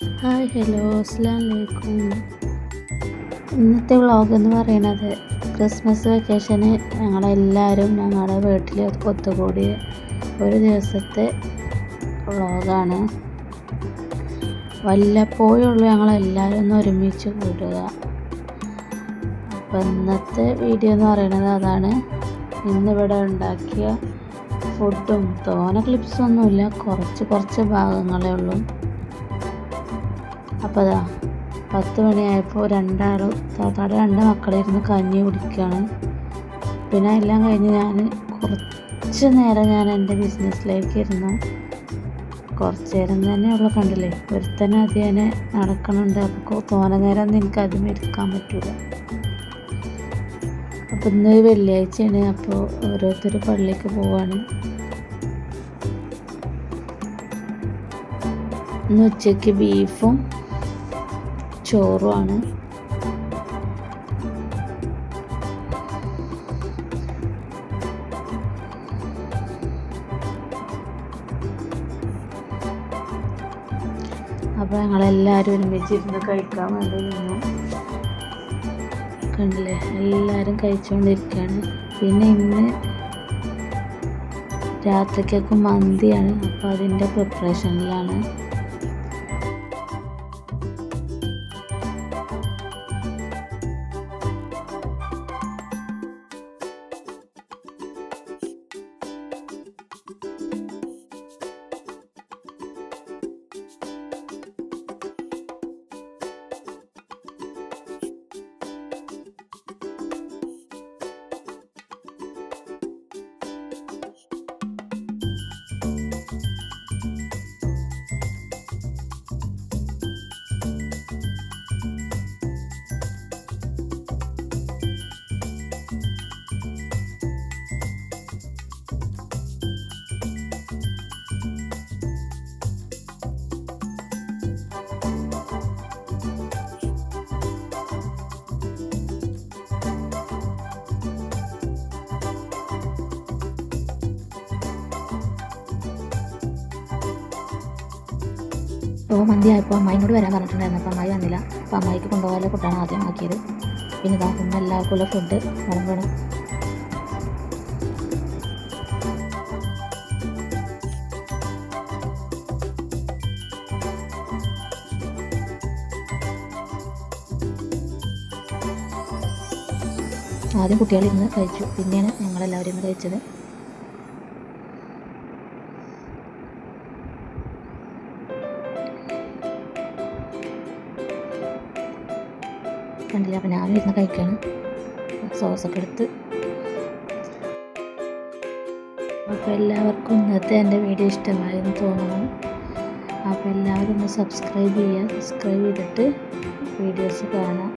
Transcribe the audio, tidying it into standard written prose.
Hi hello അസ്സലാമലൈക്കും. ഇന്നത്തെ vlog എന്ന് പറയുന്നത് ക്രിസ്മസ് വെക്കേഷന് ഞങ്ങളെല്ലാവരും ഞങ്ങളുടെ വീട്ടിൽ ഒത്തുകൂടിയ ഒരു ദിവസത്തെ വ്ളോഗാണ്. വല്ലപ്പോഴുള്ളൂ ഞങ്ങളെല്ലാവരും ഒന്ന് ഒരുമിച്ച് കൂടുക. അപ്പോൾ ഇന്നത്തെ വീഡിയോ എന്ന് പറയുന്നത് അതാണ്. ഇന്നിവിടെ ഉണ്ടാക്കിയ ഫുഡും തോനെ ക്ലിപ്സൊന്നുമില്ല, കുറച്ച് ഭാഗങ്ങളേ ഉള്ളൂ. അപ്പോൾ അതാ 10 മണിയായപ്പോൾ താത്താടെ 2 മക്കളിരുന്ന് കഞ്ഞി കുടിക്കുകയാണ്. പിന്നെ എല്ലാം കഴിഞ്ഞ് ഞാൻ കുറച്ച് നേരം എൻ്റെ ബിസിനസ്സിലേക്ക് ഇരുന്നു. കുറച്ച് നേരം തന്നെ ഉള്ള കണ്ടില്ലേ, ഒരുത്തന്നെ അതിനെ നടക്കണുണ്ട്. അപ്പോൾ തോനെ നേരം ഒന്നും എനിക്ക് അതും എടുക്കാൻ പറ്റില്ല. അപ്പോൾ ഇന്ന് വെള്ളിയാഴ്ചയാണ്. അപ്പോൾ ഓരോരുത്തർ പള്ളിക്ക് പോവാണ്. ഇന്ന് ഉച്ചയ്ക്ക് ബീഫും ചോറുമാണ്. അപ്പോൾ ഞങ്ങളെല്ലാവരും ഒരുമിച്ചിരുന്ന് കഴിക്കാൻ വേണ്ടി നിന്നു. കണ്ടില്ലേ, എല്ലാവരും കഴിച്ചുകൊണ്ടിരിക്കുകയാണ്. പിന്നെ ഇന്ന് രാത്രിക്കൊക്കെ മന്തിയാണ്. അപ്പോൾ അതിൻ്റെ പ്രിപ്പറേഷനിലാണ്. അപ്പോൾ മന്തി ആയപ്പോൾ അമ്മായിനോട് വരാൻ പറഞ്ഞിട്ടുണ്ടായിരുന്നു. അപ്പോൾ അമ്മായി വന്നില്ല. അപ്പോൾ അമ്മായിക്ക് കൊണ്ടുപോകാനുള്ള ഫുഡാണ് ആദ്യം ആക്കിയത്. പിന്നെ ഇതാ ഇന്ന് എല്ലാവർക്കും ഉള്ള ഫുഡ് വേണം. ആദ്യം കുട്ടികളിരുന്ന് കഴിച്ചു, പിന്നെയാണ് ഞങ്ങളെല്ലാവരും ഇന്ന് കഴിച്ചത്. കണ്ടില്ല, അപ്പോൾ ഞാനും ഇരുന്ന് കഴിക്കുകയാണ്. സോസൊക്കെ എടുത്ത്. അപ്പോൾ എല്ലാവർക്കും ഇന്നത്തെ എൻ്റെ വീഡിയോ ഇഷ്ടമായെന്ന് തോന്നുന്നു. അപ്പോൾ എല്ലാവരും ഒന്ന് സബ്സ്ക്രൈബ് ചെയ്തിട്ട് വീഡിയോസ് കാണാം.